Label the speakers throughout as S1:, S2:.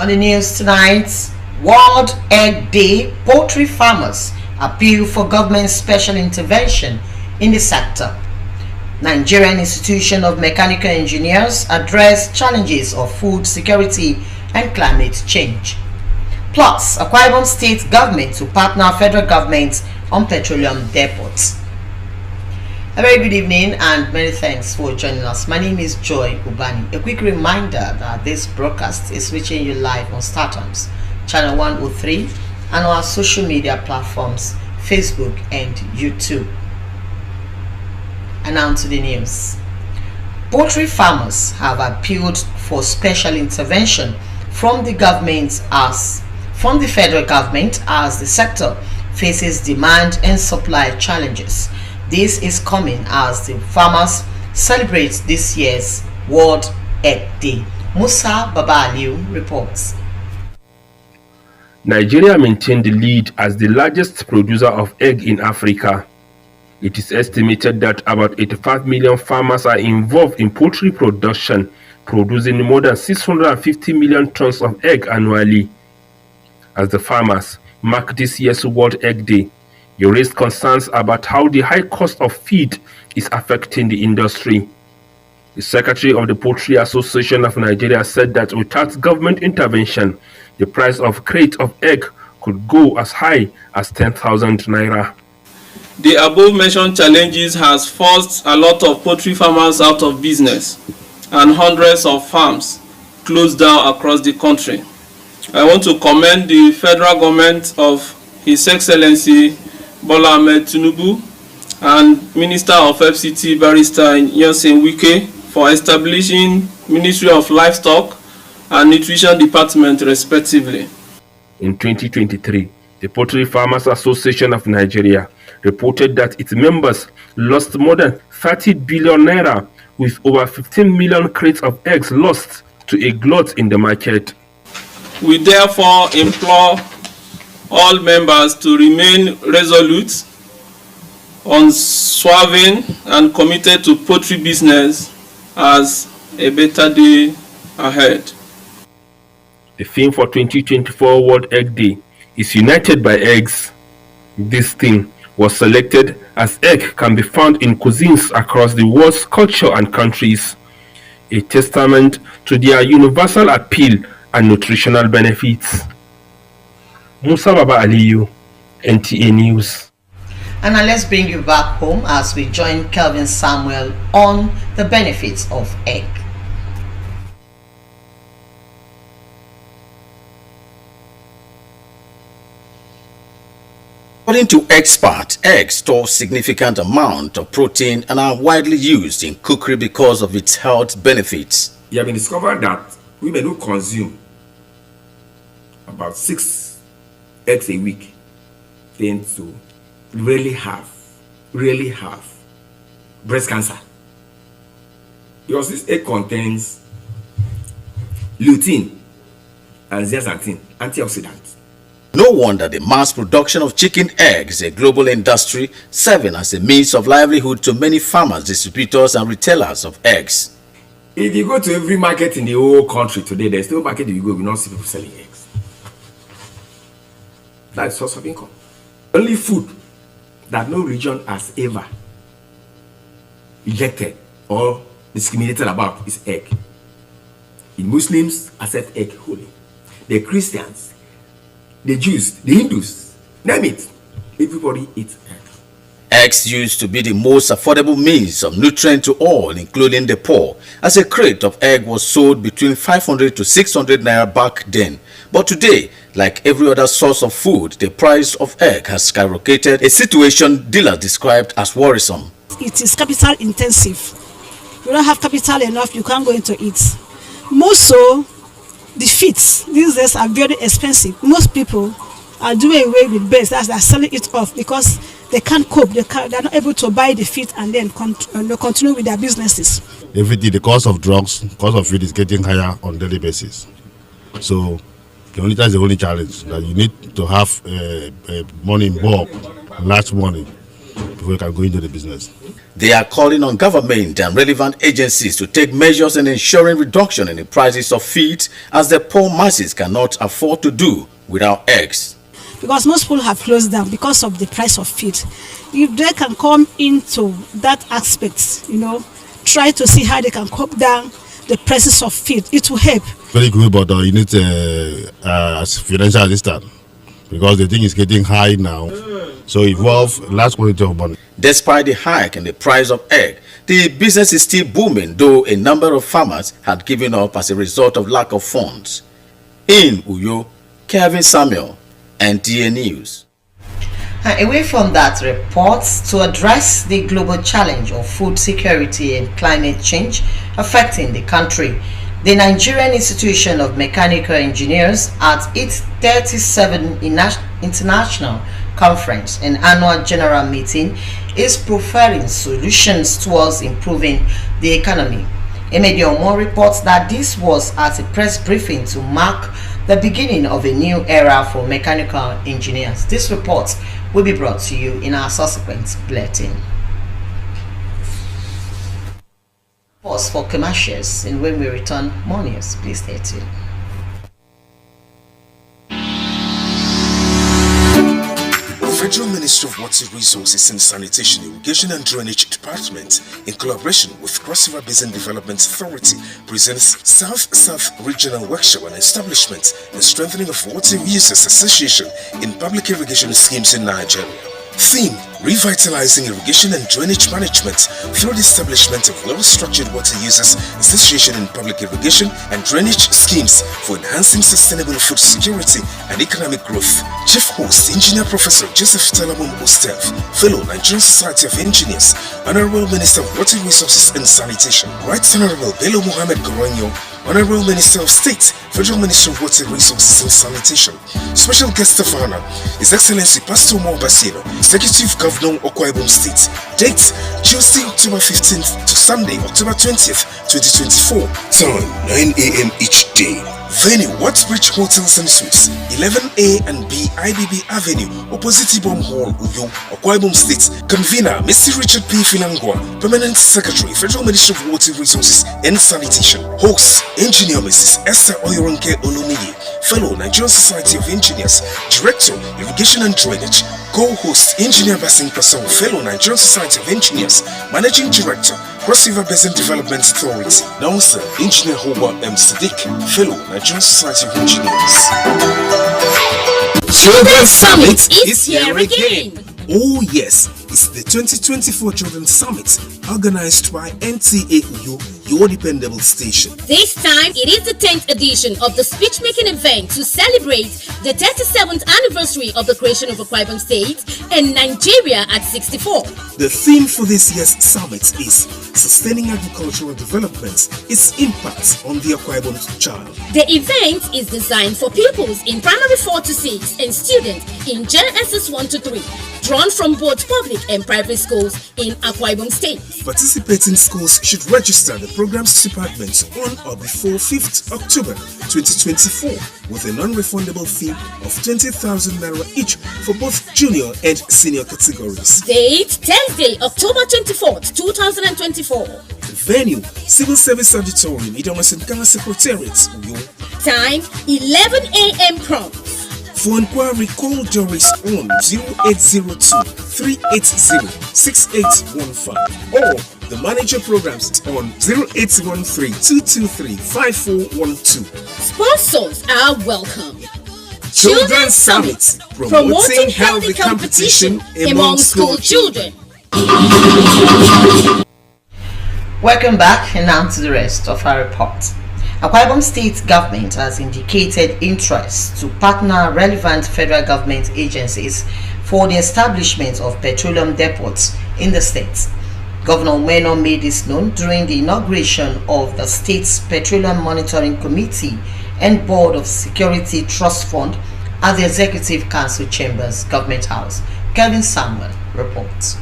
S1: On the news tonight, World Egg Day, poultry farmers appeal for government special intervention in the sector. Nigerian Institution of Mechanical Engineers address challenges of food security and climate change. Plus, Akwa Ibom State government to partner federal government on petroleum depots. A very good evening and many thanks for joining us. My name is Joy Ubani. A quick reminder that this broadcast is reaching you live on StarTimes, channel 103, and our social media platforms, Facebook and YouTube. And now to the news. Poultry farmers have appealed for special intervention from the federal government as the sector faces demand and supply challenges. This is coming as the farmers celebrate this year's World Egg Day. Musa Babaliu reports.
S2: Nigeria maintained the lead as the largest producer of egg in Africa. It is estimated that about 85 million farmers are involved in poultry production, producing more than 650 million tons of egg annually. As the farmers mark this year's World Egg Day, you raised concerns about how the high cost of feed is affecting the industry. The Secretary of the Poultry Association of Nigeria said that without government intervention, the price of crate of egg could go as high as 10,000 naira.
S3: The above-mentioned challenges has forced a lot of poultry farmers out of business, and hundreds of farms closed down across the country. I want to commend the federal government of His Excellency Bola Ahmed Tinubu and Minister of FCT Barrister Nyesom Wike for establishing Ministry of Livestock and Nutrition Department respectively.
S2: In 2023, the Poultry Farmers Association of Nigeria reported that its members lost more than 30 billion naira, with over 15 million crates of eggs lost to a glut in the market.
S3: We therefore implore all members to remain resolute, unswerving, and committed to poultry business as a better day ahead.
S2: The theme for 2024 World Egg Day is United by Eggs. This theme was selected as egg can be found in cuisines across the world's culture and countries, a testament to their universal appeal and nutritional benefits. Musa Baba Aliyu, NTA News.
S1: And now let's bring you back home as we join Kelvin Samuel on the benefits of egg.
S4: According to experts, eggs store significant amount of protein and are widely used in cookery because of its health benefits.
S5: It has been discovered that women who consume about 6 eggs a week tend to really have breast cancer, because this egg contains lutein and zeaxanthin, antioxidants.
S4: No wonder the mass production of chicken eggs is a global industry serving as a means of livelihood to many farmers, distributors, and retailers of eggs.
S5: If you go to every market in the whole country today, there's no market you go, you will not see people selling eggs. That's source of income. Only food that no region has ever rejected or discriminated about is egg. The Muslims accept egg wholly. The Christians, the Jews, the Hindus, name it, everybody eats egg.
S4: Eggs used to be the most affordable means of nutrient to all, including the poor, as a crate of egg was sold between 500 to 600 naira back then. But today, like every other source of food, the price of egg has skyrocketed, a situation dealers described as worrisome.
S6: It is capital intensive. You don't have capital enough, you can't go into it. Most so, the feeds these days are very expensive. Most people are doing away with birds, as they're selling it off because they can't cope. They're not able to buy the feed and then continue with their businesses.
S7: Everything, the cost of drugs, cost of feed is getting higher on a daily basis. So that's the only challenge, that you need to have money in bulk, large money, before you can go into the business.
S4: They are calling on government and relevant agencies to take measures in ensuring reduction in the prices of feed, as the poor masses cannot afford to do without eggs.
S6: Because most people have closed down because of the price of feed. If they can come into that aspect, try to see how they can cut down the prices of feed, it will help.
S7: Very good, but you need financial assistance because the thing is getting high now. So involve large quantity of money.
S4: Despite the hike in the price of egg, the business is still booming, though a number of farmers had given up as a result of lack of funds. In Uyo, Kevin Samuel, NTA News.
S1: Away from that report, to address the global challenge of food security and climate change affecting the country, the Nigerian Institution of Mechanical Engineers at its 37th International Conference and Annual General Meeting is preferring solutions towards improving the economy. Emediomo reports that this was at a press briefing to mark the beginning of a new era for mechanical engineers. This report will be brought to you in our subsequent bulletin. Pause for commercials, and when we return, more news. Please stay tuned.
S8: Federal Ministry of Water Resources and Sanitation, Irrigation and Drainage Department, in collaboration with Cross River Basin Development Authority, presents South-South Regional Workshop on Establishment and Strengthening of Water Users Association in Public Irrigation Schemes in Nigeria. Theme: Revitalizing Irrigation and Drainage Management through the establishment of well-structured water users association in public irrigation and drainage schemes for enhancing sustainable food security and economic growth. Chief Host, Engineer Professor Joseph Talamum Ostef, Fellow Nigerian Society of Engineers, Honorable Minister of Water Resources and Sanitation, Right Honorable Bello Mohamed Goronyo, Honorable Minister of State, Federal Ministry of Water Resources and Sanitation. Special guest of honor, His Excellency Pastor Mo Basilo, Executive Governor Akwa Ibom State. Date: Tuesday, October 15th to Sunday, October 20th, 2024. Time: 9 a.m. each day. Venue: Wattsbridge Hotels and Suites, 11A and B IBB Avenue, opposite Ibom Hall, Uyo, Akwa Ibom State. Convener: Mr. Richard P. Filangwa, Permanent Secretary, Federal Ministry of Water Resources and Sanitation. Host: Engineer Mrs. Esther Oyoronke Olumiyi, Fellow Nigerian Society of Engineers, Director, Irrigation and Drainage. Co-host: Engineer Basin Kasong, Fellow Nigerian Society of Engineers, Managing Director, Cross River Basin Development Authority. Announcer: Engineer Hoba M. Sadiq, Fellow Nigerian Society of Engineers.
S9: Children's Summit is here again.
S8: Oh yes, it's the 2024 Children's Summit, organized by NTA Uyo, your dependable station.
S9: This time, it is the 10th edition of the speech-making event to celebrate the 37th anniversary of the creation of Akwa Ibom State and Nigeria at 64.
S8: The theme for this year's summit is Sustaining Agricultural Development, its impact on the Akwa Ibom child.
S9: The event is designed for pupils in primary 4 to 6 and students in JSS 1 to 3, drawn from both public and private schools in Akwa Ibom State.
S8: Participating schools should register the program's department on or before 5th October 2024 with a non-refundable fee of 20,000 naira each for both junior and senior categories.
S9: Date: Thursday, October 24th, 2024.
S8: Venue: Civil Service Auditorium, Idamasingana Secretariat, Uyo.
S9: Time: 11 a.m. prompt.
S8: For inquiry, call Doris on 0802-380-6815 or the manager programs on 0813-223-5412.
S9: Sponsors are welcome.
S8: Children's Summit, promoting healthy competition among school children.
S1: Welcome back, and now to the rest of our report. Akwa Ibom State government has indicated interest to partner relevant federal government agencies for the establishment of petroleum depots in the state. Governor Umeno made this known during the inauguration of the state's Petroleum Monitoring Committee and Board of Security Trust Fund at the Executive Council Chambers, Government House. Kevin Samuel reports.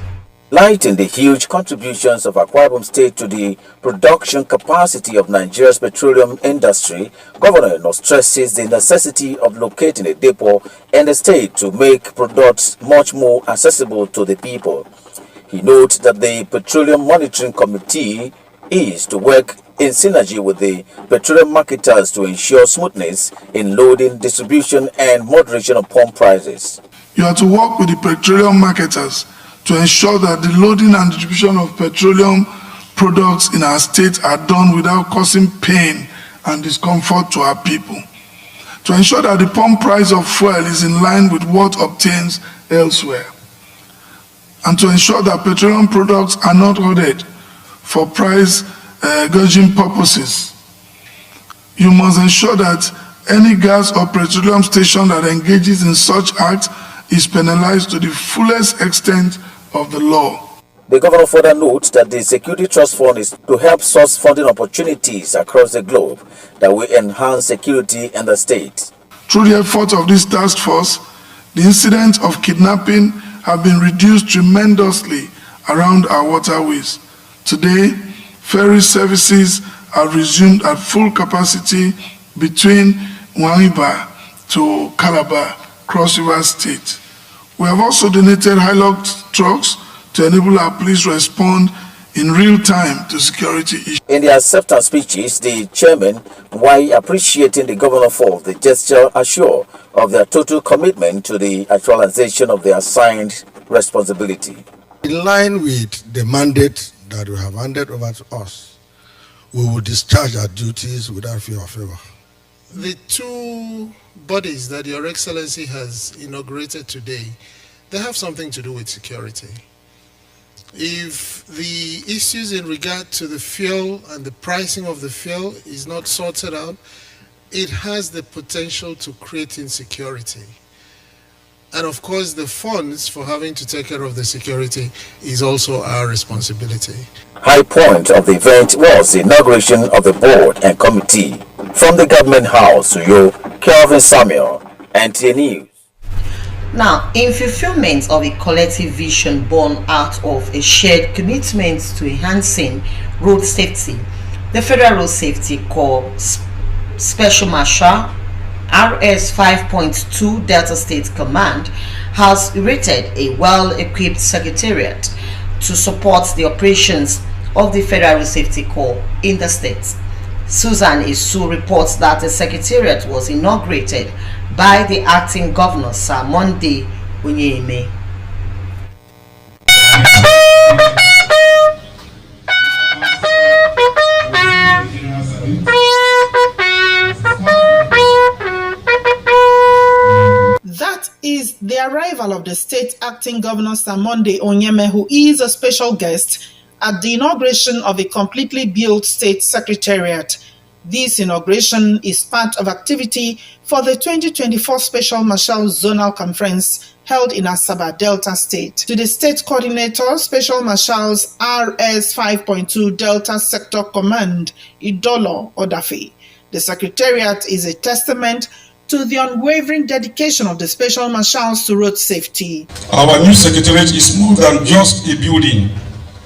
S4: Lighting the huge contributions of Akwa Ibom State to the production capacity of Nigeria's petroleum industry, Governor Eno stresses the necessity of locating a depot in the state to make products much more accessible to the people. He notes that the Petroleum Monitoring Committee is to work in synergy with the petroleum marketers to ensure smoothness in loading, distribution, and moderation of pump prices.
S10: You are to work with the petroleum marketers to ensure that the loading and distribution of petroleum products in our state are done without causing pain and discomfort to our people. To ensure that the pump price of fuel is in line with what obtains elsewhere. And to ensure that petroleum products are not ordered for price gouging purposes. You must ensure that any gas or petroleum station that engages in such act is penalized to the fullest extent of the law.
S4: The governor further notes that the Security Trust Fund is to help source funding opportunities across the globe that will enhance security in the state.
S10: Through the effort of this task force, the incidents of kidnapping have been reduced tremendously around our waterways. Today, ferry services are resumed at full capacity between Nwaiba to Calabar, Cross River State. We have also donated Hilux trucks to enable our police respond in real time to security issues.
S4: In their acceptance speeches, the chairman, while appreciating the governor for the gesture, assured of their total commitment to the actualization of their assigned responsibility.
S11: In line with the mandate that we have handed over to us, we will discharge our duties without fear or favor.
S12: The two bodies that Your Excellency has inaugurated today, they have something to do with security. If the issues in regard to the fuel and the pricing of the fuel is not sorted out, it has the potential to create insecurity. And of course, the funds for having to take care of the security is also our responsibility.
S4: High point of the event was the inauguration of the board and committee. From the government house, Kelvin Samuel, NTA News.
S1: Now, in fulfillment of a collective vision born out of a shared commitment to enhancing road safety, the Federal Road Safety Corps Special Marshal RS 5.2 Delta State Command has erected a well-equipped secretariat to support the operations of the Federal Road Safety Corps in the state. Susan Isu reports that the secretariat was inaugurated by the acting governor, Sir Monday Onyeme.
S13: That is the arrival of the state acting governor, Sir Monday Onyeme, who is a special guest at the inauguration of a completely built state secretariat. This inauguration is part of activity for the 2024 Special Marshal Zonal Conference held in Asaba, Delta State. To the state coordinator, Special Marshals RS 5.2 Delta Sector Command, Idolo Odafe, the secretariat is a testament to the unwavering dedication of the Special Marshals to road safety.
S14: Our new secretariat is more than just a building.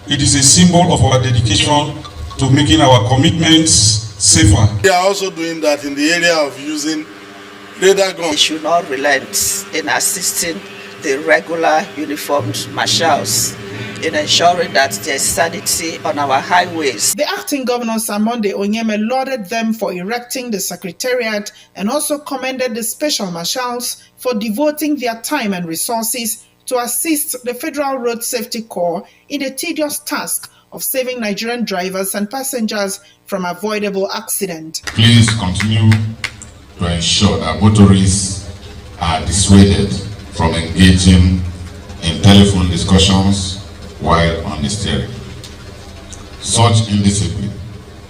S14: It is a symbol of our dedication to making our commitments safer.
S11: We are also doing that in the area of using radar guns.
S15: We should not relent in assisting the regular uniformed marshals in ensuring that there is sanity on our highways.
S13: The acting governor, Sir Monday Onyeme, lauded them for erecting the secretariat and also commended the special marshals for devoting their time and resources to assist the Federal Road Safety Corps in the tedious task of saving Nigerian drivers and passengers from avoidable accident.
S16: Please continue to ensure that motorists are dissuaded from engaging in telephone discussions while on the steering. Such indiscipline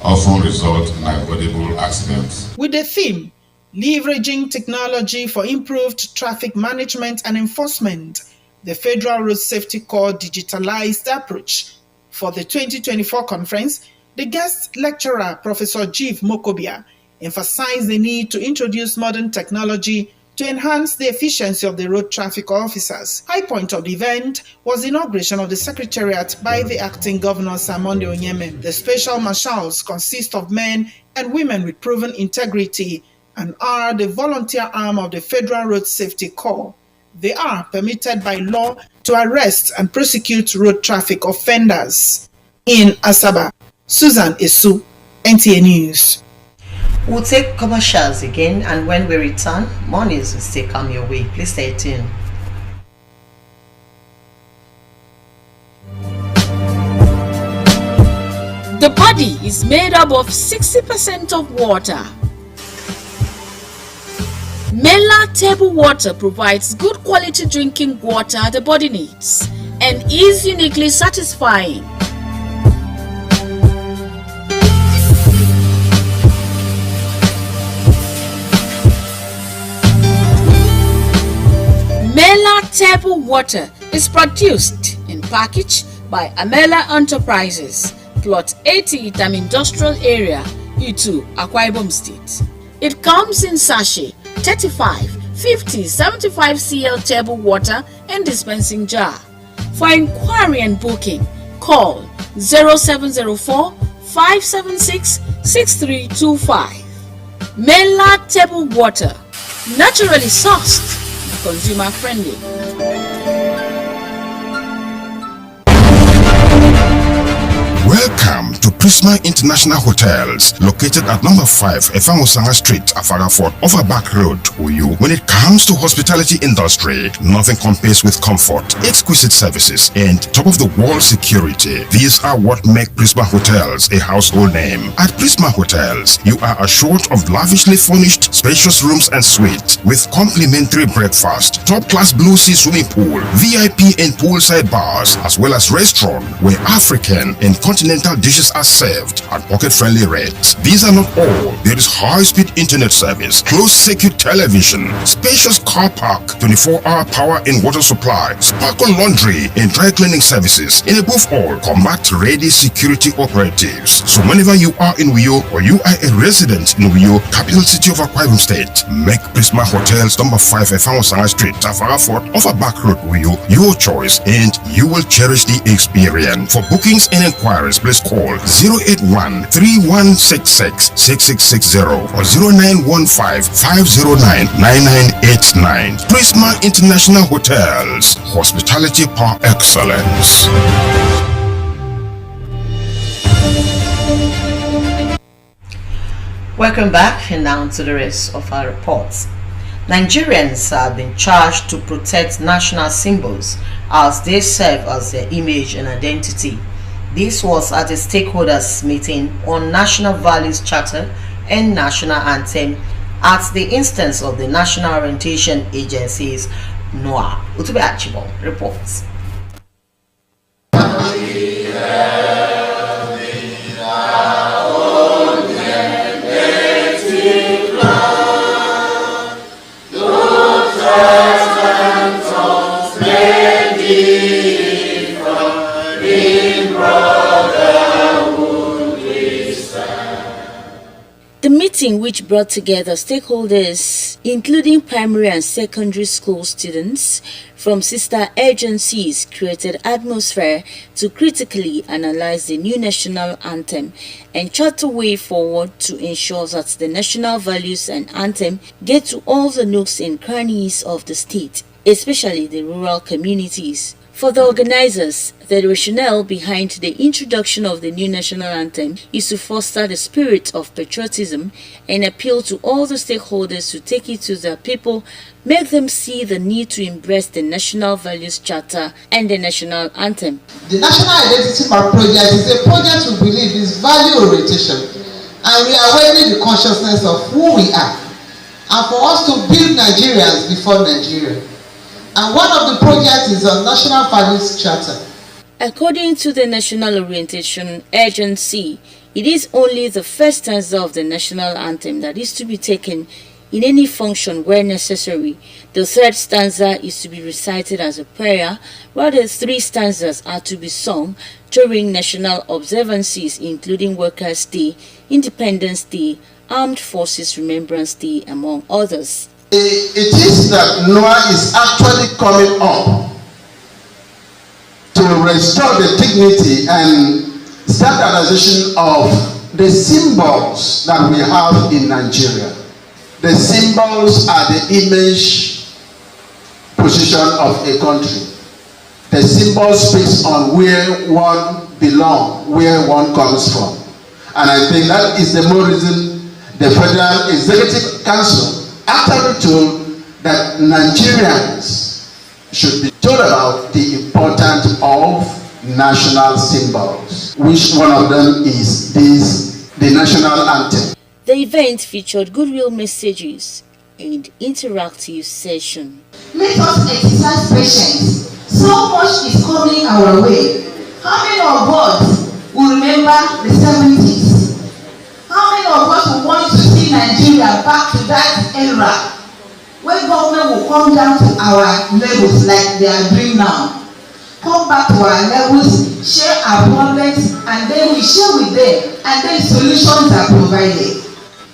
S16: often results in avoidable accidents.
S13: With the theme, Leveraging Technology for Improved Traffic Management and Enforcement, the Federal Road Safety Corps digitalized the approach. For the 2024 conference, the guest lecturer, Professor Jeev Mokobia, emphasized the need to introduce modern technology to enhance the efficiency of the road traffic officers. High point of the event was the inauguration of the secretariat by the acting governor, Sir Monday Onyeme. The special marshals consist of men and women with proven integrity and are the volunteer arm of the Federal Road Safety Corps. They are permitted by law to arrest and prosecute road traffic offenders. In Asaba, Susan Esu, NTA News.
S1: We'll take commercials again, and when we return, more news will still come your way. Please stay tuned.
S17: The body is made up of 60% of water. Mela table water provides good quality drinking water the body needs and is uniquely satisfying. Mela table water is produced and packaged by Amela Enterprises, Plot 80 Itam Industrial Area, Itu, Akwa Ibom State. It comes in sachet, 35, 50, 75 cl table water and dispensing jar. For inquiry and booking, call 0704 576 6325. Mela table water, naturally sourced, consumer friendly.
S18: Welcome to Prisma International Hotels, located at number 5 Efangosanga Street, Afarafort, Overback Road, Uyu. When it comes to hospitality industry, nothing compares with comfort, exquisite services, and top-of-the-world security. These are what make Prisma Hotels a household name. At Prisma Hotels, you are assured of lavishly furnished, spacious rooms and suites with complimentary breakfast, top-class Blue Sea swimming pool, VIP and poolside bars, as well as restaurant where African and continental dishes are served at pocket-friendly rates. These are not all. There is high-speed internet service, closed-circuit television, spacious car park, 24-hour power and water supply, sparkle laundry and dry cleaning services, and above all, combat-ready security operatives. So whenever you are in Uyo or you are a resident in Uyo, capital city of Akwa Ibom State, make Prisma Hotels number 5 Efangosanga Street, Afarafort, Overback Road, Uyo, your choice, and you will cherish the experience. For bookings and inquiries, please call 081-3166-6660 or 0915-509-9989. Prisma International Hotels, hospitality par excellence.
S1: Welcome back, and now to the rest of our reports. Nigerians have been charged to protect national symbols as they serve as their image and identity. This was at a stakeholders meeting on National Values Charter and National Anthem at the instance of the National Orientation Agency's NOAA. Utube Achibon reports.
S17: The meeting, which brought together stakeholders including primary and secondary school students from sister agencies, created atmosphere to critically analyze the new national anthem and chart a way forward to ensure that the national values and anthem get to all the nooks and crannies of the state, especially the rural communities. For the organizers, the rationale behind the introduction of the new national anthem is to foster the spirit of patriotism and appeal to all the stakeholders to take it to their people, make them see the need to embrace the National Values Charter and the national anthem.
S19: The National Identity Map project is a project we believe is value orientation, and we are awakening the consciousness of who we are, and for us to build Nigerians before Nigeria. And one of the projects is a National Values Charter.
S17: According to the National Orientation Agency, it is only the first stanza of the national anthem that is to be taken in any function where necessary. The third stanza is to be recited as a prayer, while the 3 stanzas are to be sung during national observances, including Workers' Day, Independence Day, Armed Forces Remembrance Day, among others.
S19: It is that NOAA is actually coming up to restore the dignity and standardization of the symbols that we have in Nigeria. The symbols are the image
S20: position of a country. The symbol speaks on where one belongs, where one comes from. And I think that is the more reason the Federal Executive Council actually told that Nigerians should be told about the importance of national symbols, which one of them is the national anthem.
S17: The event featured goodwill messages and interactive session.
S19: Let us exercise patience. So much is coming our way. How many of us will remember the 70s? How many of us will want to see Nigeria back to that era where government will come down to our levels like they are doing now? Come back to our levels, share our problems, and then we share with them, and then solutions are provided.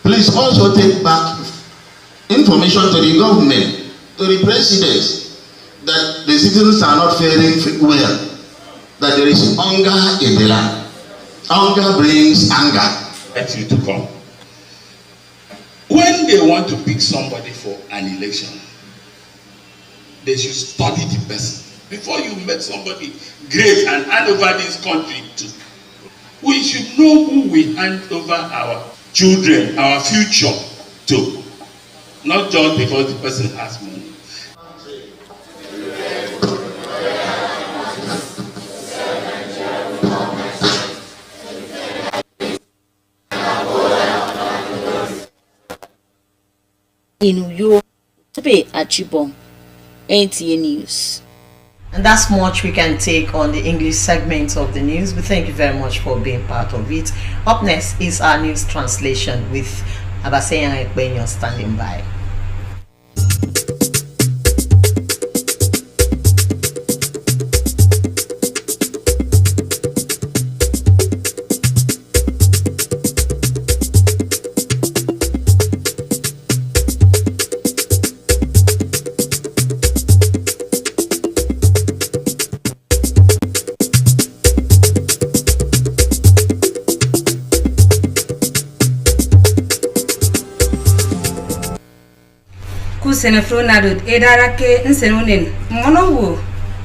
S20: Please also take back information to the government, to the president, that the citizens are not faring well, that there is hunger in the land. Hunger brings anger.
S21: That's you to come. When they want to pick somebody for an election, they should study the person. Before you met somebody great and hand over this country to, we should know who we hand over our children, our future to. Not just because the person has money.
S17: In Uyo, Tepe Achibong, NTA News.
S1: And that's much we can take on the English segment of the news. We thank you very much for being part of it. Up next is our news translation with Abaseyan Ekbenyo standing by.
S22: Senefro nadot edara ke nsenunen monowo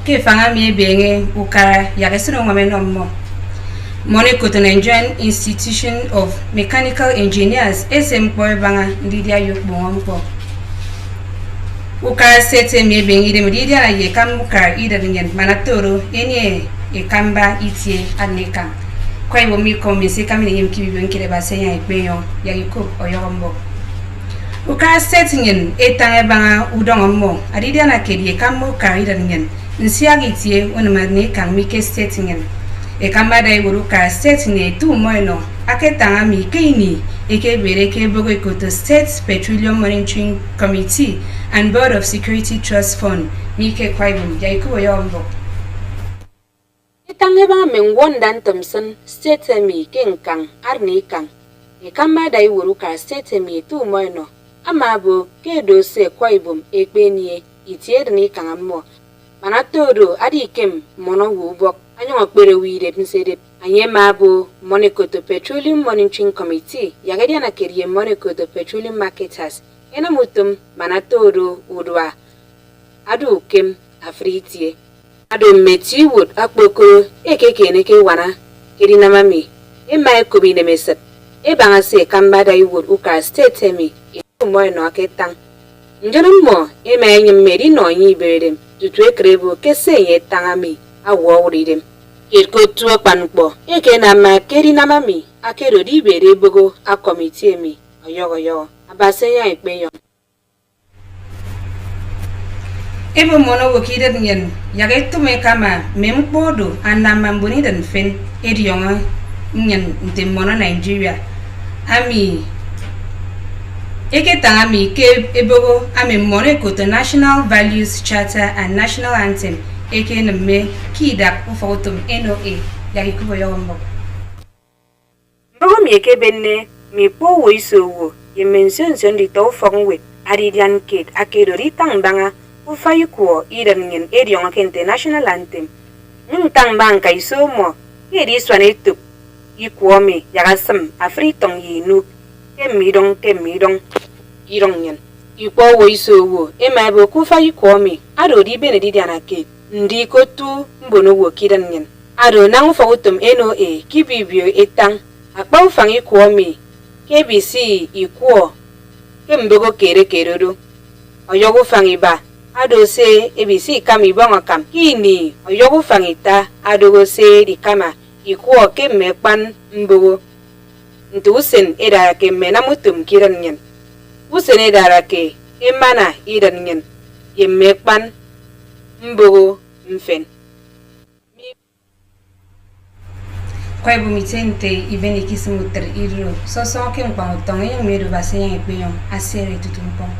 S22: ke fanga mi ebenge ukara ya resino ngwameno mo Monaco to Nigerian Institution of Mechanical Engineers SM Banga Ndidia Yokbombo ukara sete mi ebenge de Ndidia na ye kam ukara ida nyen manatoro enye e kamba itie aneka kwa iwo mi komisi kamine yem kibi benkere basenya ekbenyo ya yiko oyombo Uka setting etang banga udong mo adidia na kedi kamo karida nyen nsiagi tie onomane kan mike setting e kamba dai uruka setting tu moino aketanga mi keini eke bereke bogo ikoto State Petroleum Monitoring Committee and Board of Security Trust Fund mike kwaibum yaiko yombo
S23: etang banga menwondan Thompson state mi kenkang arni kang e kamba dai uruka state mi tu moino Amabo kedo se kwaibum ekpenie itied ni kangammo manatoro adikem mono wubok anyo okpere wire nsede anye mabo Monaco Petroleum Monitoring Committee yagadia na kerie Monaco Petroleum Marketers ena mutum manatoro udwa adu kem afritie adu meti wood akpokoro ekekeneke wana kirina mami ema ekobine meset ebanga se kambada iwood uka state emi Moy no aketang njono mo eme meri no yin iberem tutwe krebo kese ye tangami awo wuridem irko tuo panpo eke na ma keri na mami akero di bere bogo a committee mi oyogo abasenya ikpeyo
S22: Ebo mono wokide nyen yagetu me kama mempodo anamambuni den fen edionga nyen nte mono Nigeria ami Eke tangami ke ebogo ame Monaco to National Values Charter and National Anthem eke nme kida ufotum NOA yagikubo yombo.
S23: Mbogo mi eke benne mi po woisowo ye mention di to fongwe adidian kid akedori tangbanga ufayuko idanyen edion kente National Anthem. Tang kai somo edi swanetu ikuome yagasam afritong yinu kemidong irongyen ikpo wo isowo ema be kufa yikomi ado di benedidi anake ndi kotu mbono wo kidan nyen ado nangu fawutum NOA kibibio etang akpa ufang yikomi KBC ikuo kembogo kere kerodo oyogo fangiba ado se ABC kami bonga kam kini oyogo fangita ado se di kama ikuo kemekpan mbogo ntusen edara ke menamutum kiran nyen usen edara ke emana idan nyen yemekpan mbogo mfen
S22: Kwai bumitente ibeni kisimuter iru soso ke mpang utong yang meru basa yang ipeyon asere tutumpong